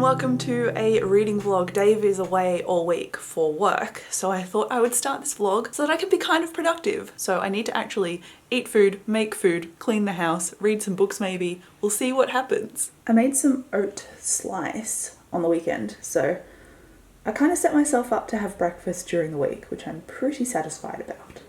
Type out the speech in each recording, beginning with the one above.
welcome to a reading vlog. Dave is away all week for work, so I thought I would start this vlog so that I can be kind of productive. So I need to actually eat food, make food, clean the house, read some books maybe. We'll see what happens. I made some oat slice on the weekend, so I kind of set myself up to have breakfast during the week, which I'm pretty satisfied about.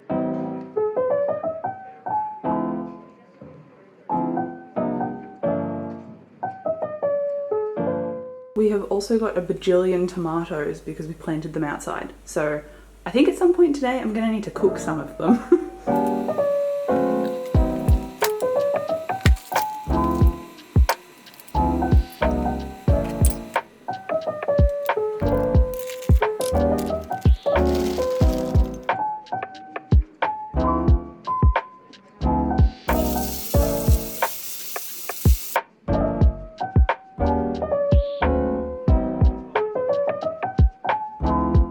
We have also got a bajillion tomatoes because we planted them outside. So I think at some point today I'm gonna need to cook some of them.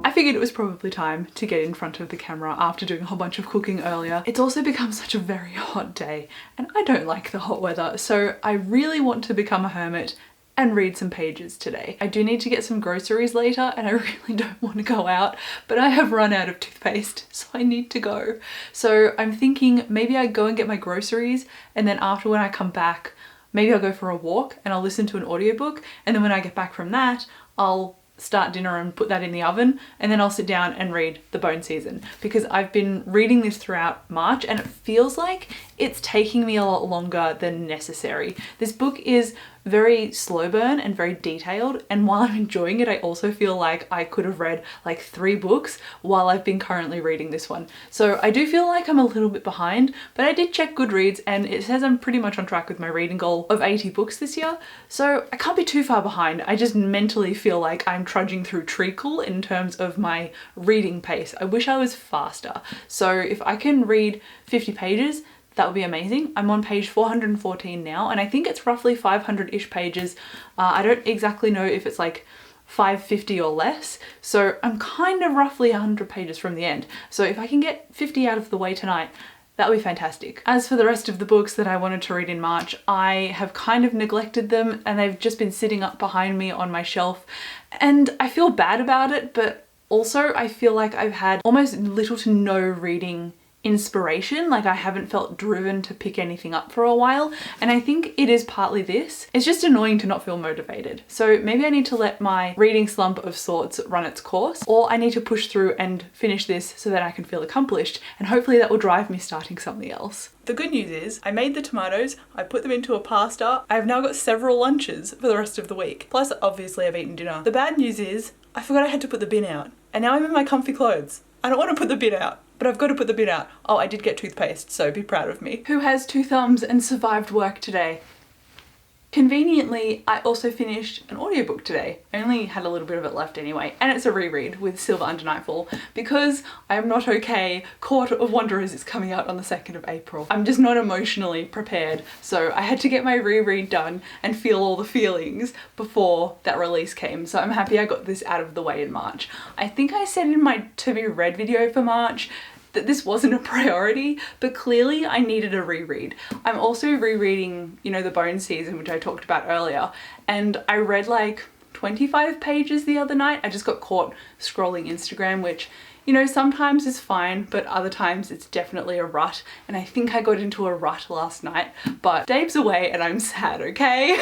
I figured it was probably time to get in front of the camera after doing a whole bunch of cooking earlier. It's also become such a very hot day and I don't like the hot weather, so I really want to become a hermit and read some pages today. I do need to get some groceries later and I really don't want to go out, but I have run out of toothpaste, so I need to go. So I'm thinking maybe I go and get my groceries, and then after, when I come back, maybe I'll go for a walk and I'll listen to an audiobook, and then when I get back from that, I'll start dinner and put that in the oven, and then I'll sit down and read The Bone Season, because I've been reading this throughout March and it feels like it's taking me a lot longer than necessary. This book is very slow burn and very detailed, and while I'm enjoying it, I also feel like I could have read like 3 books while I've been currently reading this one. So I do feel like I'm a little bit behind, but I did check Goodreads and it says I'm pretty much on track with my reading goal of 80 books this year. So I can't be too far behind. I just mentally feel like I'm trudging through treacle in terms of my reading pace. I wish I was faster. So if I can read 50 pages, that would be amazing. I'm on page 414 now, and I think it's roughly 500-ish pages. I don't exactly know if it's like 550 or less, so I'm kind of roughly 100 pages from the end. So if I can get 50 out of the way tonight, that would be fantastic. As for the rest of the books that I wanted to read in March, I have kind of neglected them and they've just been sitting up behind me on my shelf, and I feel bad about it, but also I feel like I've had almost little to no reading inspiration. Like, I haven't felt driven to pick anything up for a while, and I think it is partly this. It's just annoying to not feel motivated. So maybe I need to let my reading slump of sorts run its course, or I need to push through and finish this so that I can feel accomplished, and hopefully that will drive me starting something else. The good news is I made the tomatoes, I put them into a pasta. I've now got several lunches for the rest of the week. Plus, obviously I've eaten dinner. The bad news is I forgot I had to put the bin out, and now I'm in my comfy clothes. I don't want to put the bin out, but I've got to put the bin out. Oh, I did get toothpaste, so be proud of me. Who has 2 thumbs and survived work today? Conveniently, I also finished an audiobook today. I only had a little bit of it left anyway, and it's a reread with Silver Under Nightfall, because I am not okay. Court of Wanderers is coming out on the 2nd of April. I'm just not emotionally prepared, so I had to get my reread done and feel all the feelings before that release came, so I'm happy I got this out of the way in March. I think I said in my to be read video for March that this wasn't a priority, but clearly I needed a reread. I'm also rereading, you know, The Bone Season, which I talked about earlier, and I read like 25 pages the other night. I just got caught scrolling Instagram, which, you know, sometimes is fine, but other times it's definitely a rut, and I think I got into a rut last night, but Dave's away and I'm sad, okay?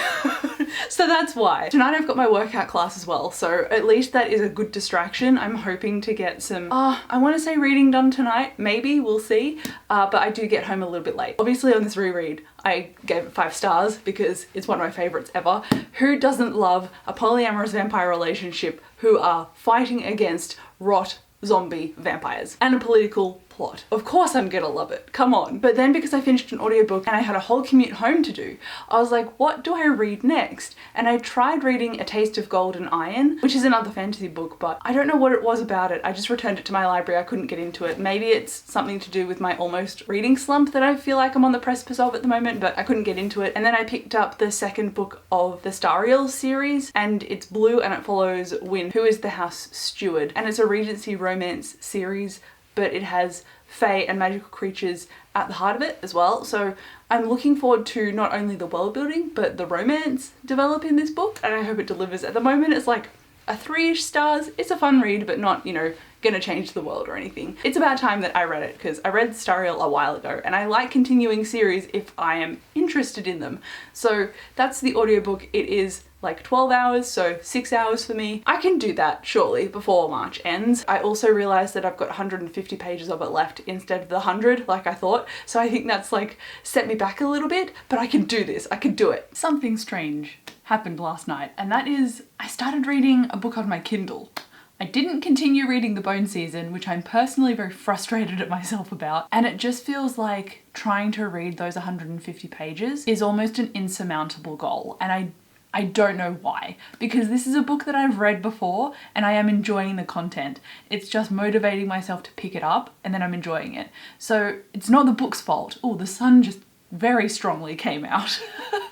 So that's why. Tonight I've got my workout class as well, so at least that is a good distraction. I'm hoping to get some, I want to say reading done tonight, maybe, we'll see, but I do get home a little bit late. Obviously on this reread, I gave it 5 stars because it's one of my favorites ever. Who doesn't love a polyamorous vampire relationship who are fighting against rot zombie vampires and a political plot? Of course I'm gonna love it, come on. But then, because I finished an audiobook and I had a whole commute home to do, I was like, what do I read next? And I tried reading A Taste of Gold and Iron, which is another fantasy book, but I don't know what it was about it. I just returned it to my library, I couldn't get into it. Maybe it's something to do with my almost reading slump that I feel like I'm on the precipice of at the moment, but I couldn't get into it. And then I picked up the 2nd book of the Stariel series, and it's blue and it follows Wyn, who is the house steward, and it's a Regency romance series, but it has fae and magical creatures at the heart of it as well. So I'm looking forward to not only the world building, but the romance develop in this book, and I hope it delivers. At the moment, it's like a 3-ish stars. It's a fun read, but not, you know, gonna change the world or anything. It's about time that I read it, because I read Stariel a while ago, and I like continuing series if I am interested in them. So that's the audiobook. It is like 12 hours, so 6 hours for me. I can do that surely before March ends. I also realized that I've got 150 pages of it left instead of the 100 like I thought. So I think that's like set me back a little bit, but I can do this, I can do it. Something strange happened last night, and that is I started reading a book on my Kindle. I didn't continue reading The Bone Season, which I'm personally very frustrated at myself about, and it just feels like trying to read those 150 pages is almost an insurmountable goal, and I don't know why, because this is a book that I've read before and I am enjoying the content. It's just motivating myself to pick it up and then I'm enjoying it. So it's not the book's fault. Oh, the sun just very strongly came out.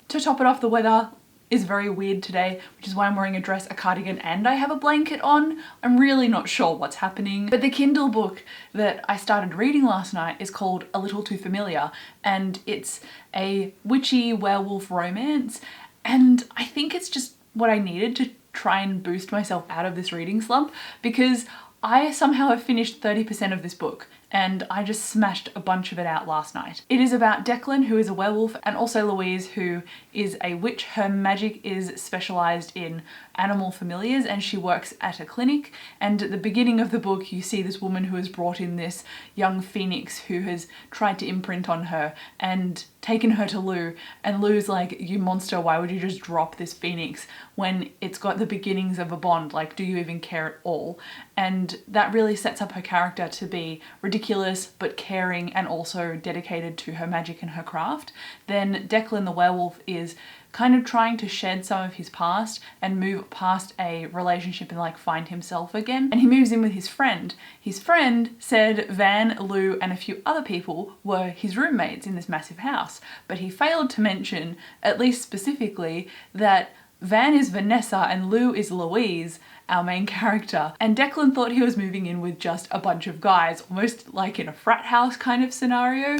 To top it off, the weather is very weird today, which is why I'm wearing a dress, a cardigan, and I have a blanket on. I'm really not sure what's happening. But the Kindle book that I started reading last night is called A Little Too Familiar, and it's a witchy werewolf romance. And I think it's just what I needed to try and boost myself out of this reading slump, because I somehow have finished 30% of this book and I just smashed a bunch of it out last night. It is about Declan, who is a werewolf, and also Louise, who is a witch. Her magic is specialized in animal familiars and she works at a clinic. And at the beginning of the book, you see this woman who has brought in this young phoenix who has tried to imprint on her and taken her to Lou, and Lou's like, "You monster, why would you just drop this phoenix when it's got the beginnings of a bond? Like, do you even care at all?" And that really sets up her character to be ridiculous but caring and also dedicated to her magic and her craft. Then Declan the werewolf is kind of trying to shed some of his past and move past a relationship and like find himself again. And he moves in with his friend. His friend said Van, Lou, and a few other people were his roommates in this massive house, but he failed to mention, at least specifically, that Van is Vanessa and Lou is Louise, our main character. And Declan thought he was moving in with just a bunch of guys, almost like in a frat house kind of scenario.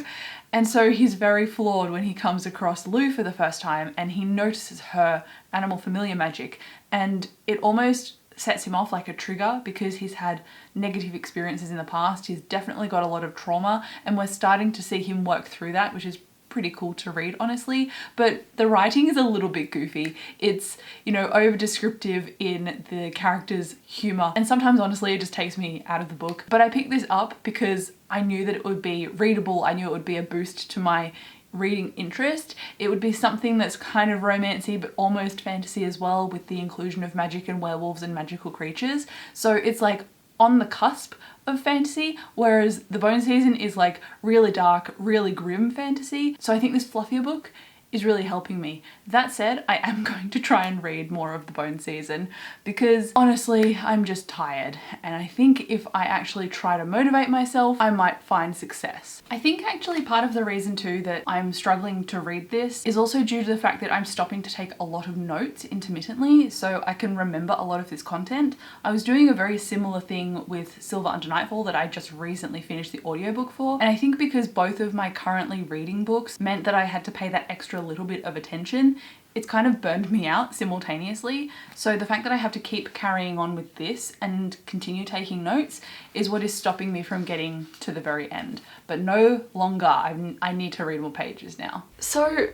And so he's very flawed when he comes across Lou for the first time and he notices her animal familiar magic, and it almost sets him off like a trigger because he's had negative experiences in the past. He's definitely got a lot of trauma, and we're starting to see him work through that, which is pretty cool to read, honestly. But the writing is a little bit goofy. It's, you know, over descriptive in the character's humor, and sometimes honestly it just takes me out of the book. But I picked this up because I knew that it would be readable. I knew it would be a boost to my reading interest. It would be something that's kind of romancy but almost fantasy as well, with the inclusion of magic and werewolves and magical creatures. So it's like on the cusp of fantasy, whereas The Bone Season is like really dark, really grim fantasy. So I think this fluffier book is really helping me. That said, I am going to try and read more of The Bone Season because honestly, I'm just tired. And I think if I actually try to motivate myself, I might find success. I think actually part of the reason too that I'm struggling to read this is also due to the fact that I'm stopping to take a lot of notes intermittently so I can remember a lot of this content. I was doing a very similar thing with Silver Under Nightfall that I just recently finished the audiobook for. And I think because both of my currently reading books meant that I had to pay that extra little bit of attention, it's kind of burned me out simultaneously. So the fact that I have to keep carrying on with this and continue taking notes is what is stopping me from getting to the very end. But no longer, I need to read more pages now. So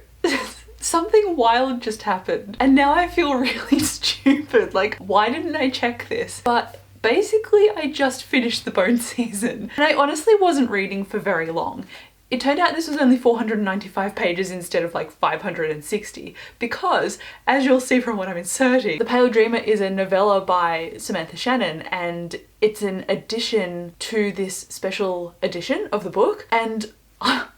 something wild just happened and now I feel really stupid. Like, why didn't I check this? But basically I just finished The Bone Season and I honestly wasn't reading for very long. It turned out this was only 495 pages instead of like 560 because, as you'll see from what I'm inserting, The Pale Dreamer is a novella by Samantha Shannon and it's an addition to this special edition of the book, and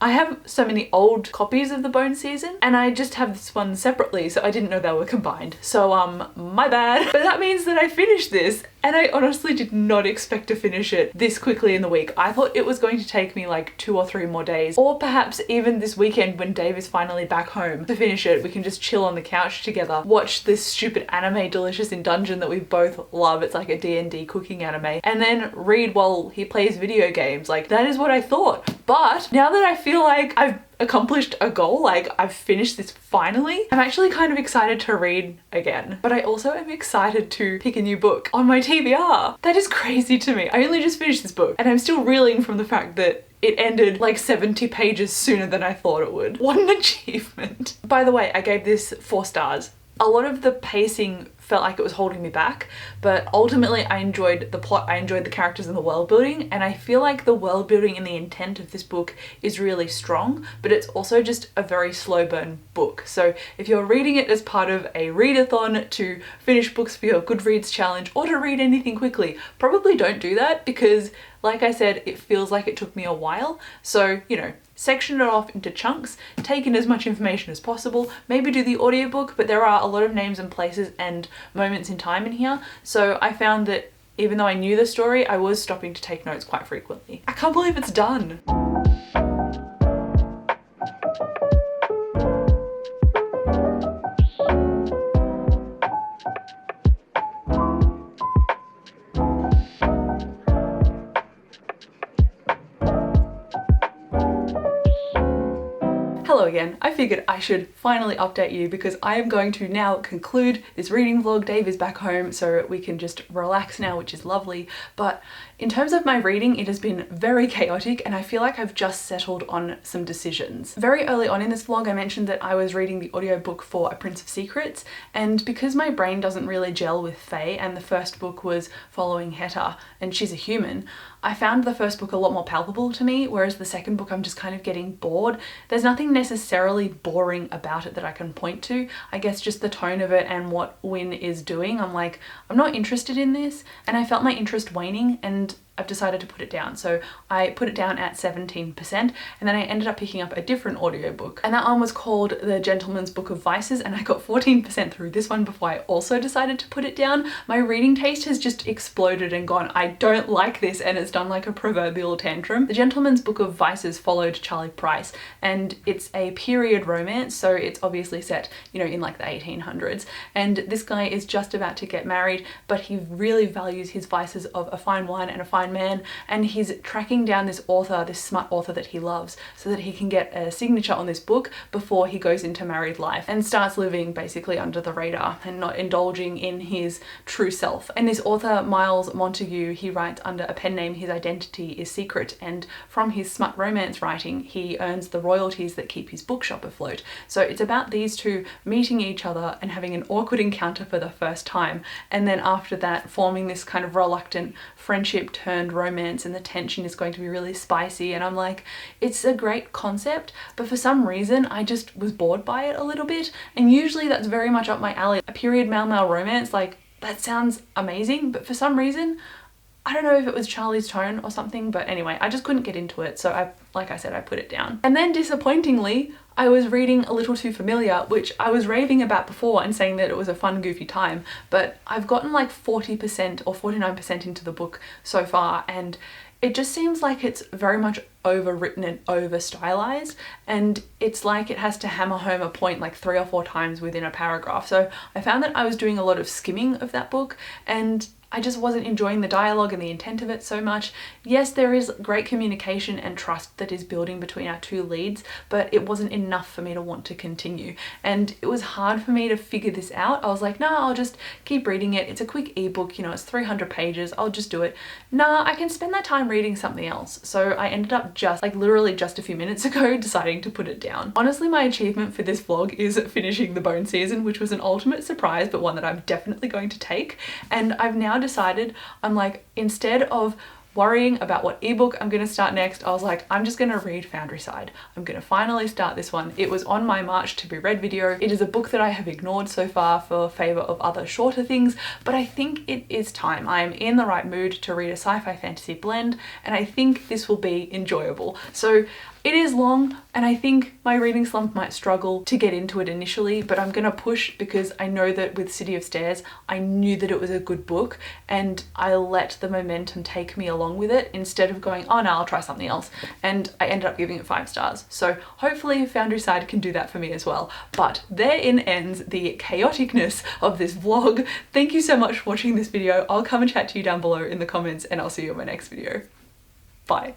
I have so many old copies of The Bone Season and I just have this one separately, so I didn't know they were combined. So my bad. But that means that I finished this and I honestly did not expect to finish it this quickly in the week. I thought it was going to take me like 2 or 3 more days, or perhaps even this weekend when Dave is finally back home to finish it. We can just chill on the couch together, watch this stupid anime Delicious in Dungeon that we both love. It's like a D&D cooking anime, and then read while he plays video games. Like, that is what I thought. But now that I feel like I've accomplished a goal, like I've finished this finally, I'm actually kind of excited to read again. But I also am excited to pick a new book on my TBR. That is crazy to me. I only just finished this book and I'm still reeling from the fact that it ended like 70 pages sooner than I thought it would. What an achievement. By the way, I gave this 4 stars. A lot of the pacing felt like it was holding me back, but ultimately I enjoyed the plot, I enjoyed the characters and the world building, and I feel like the world building and the intent of this book is really strong, but it's also just a very slow burn book. So if you're reading it as part of a readathon to finish books for your Goodreads challenge or to read anything quickly, probably don't do that because, like I said, it feels like it took me a while. So, you know, section it off into chunks, take in as much information as possible, maybe do the audiobook, but there are a lot of names and places and moments in time in here. So I found that even though I knew the story, I was stopping to take notes quite frequently. I can't believe it's done. Hello again. I figured I should finally update you because I am going to now conclude this reading vlog. Dave is back home, so we can just relax now, which is lovely. But in terms of my reading, it has been very chaotic and I feel like I've just settled on some decisions. Very early on in this vlog, I mentioned that I was reading the audiobook for A Prince of Secrets, and because my brain doesn't really gel with Faye and the first book was following Heta and she's a human, I found the first book a lot more palpable to me, whereas the second book I'm just kind of getting bored. There's nothing necessarily boring about it that I can point to. I guess just the tone of it and what Win is doing. I'm like, I'm not interested in this, and I felt my interest waning and I've decided to put it down. So I put it down at 17%, and then I ended up picking up a different audiobook, and that one was called The Gentleman's Book of Vices, and I got 14% through this one before I also decided to put it down. My reading taste has just exploded and gone, I don't like this, and it's done like a proverbial tantrum. The Gentleman's Book of Vices followed Charlie Price, and it's a period romance, so it's obviously set, you know, in like the 1800s, and this guy is just about to get married, but he really values his vices of a fine wine and a fine man, and he's tracking down this author, this smart author that he loves, so that he can get a signature on this book before he goes into married life and starts living basically under the radar and not indulging in his true self. And this author, Miles Montague, he writes under a pen name. His identity is secret, and from his smut romance writing he earns the royalties that keep his bookshop afloat. So it's about these two meeting each other and having an awkward encounter for the first time, and then after that forming this kind of reluctant friendship turned romance, and the tension is going to be really spicy. And I'm like, it's a great concept, but for some reason I just was bored by it a little bit, and usually that's very much up my alley. A period male romance, like, that sounds amazing, but for some reason, I don't know if it was Charlie's tone or something, but anyway, I just couldn't get into it, so like I said, I put it down. And then disappointingly, I was reading A Little Too Familiar, which I was raving about before and saying that it was a fun, goofy time, but I've gotten like 40% or 49% into the book so far, and it just seems like it's very much overwritten and over stylized, and it's like it has to hammer home a point like 3 or 4 times within a paragraph. So I found that I was doing a lot of skimming of that book, and I just wasn't enjoying the dialogue and the intent of it so much. Yes, there is great communication and trust that is building between our two leads, but it wasn't enough for me to want to continue. And it was hard for me to figure this out. I was like, nah, I'll just keep reading it. It's a quick ebook, you know, it's 300 pages. I'll just do it. Nah, I can spend that time reading something else. So I ended up just like literally just a few minutes ago deciding to put it down. Honestly, my achievement for this vlog is finishing The Bone Season, which was an ultimate surprise, but one that I'm definitely going to take. And I've now decided, I'm like, instead of worrying about what ebook I'm going to start next, I was like, I'm just going to read Foundryside. I'm going to finally start this one. It was on my March to be read video. It is a book that I have ignored so far for favor of other shorter things, but I think it is time. I am in the right mood to read a sci-fi fantasy blend, and I think this will be enjoyable. So It is long, and I think my reading slump might struggle to get into it initially, but I'm gonna push because I know that with City of Stairs, I knew that it was a good book and I let the momentum take me along with it instead of going, oh no, I'll try something else. And I ended up giving it 5 stars. So hopefully Foundryside can do that for me as well. But therein ends the chaoticness of this vlog. Thank you so much for watching this video. I'll come and chat to you down below in the comments, and I'll see you in my next video. Bye.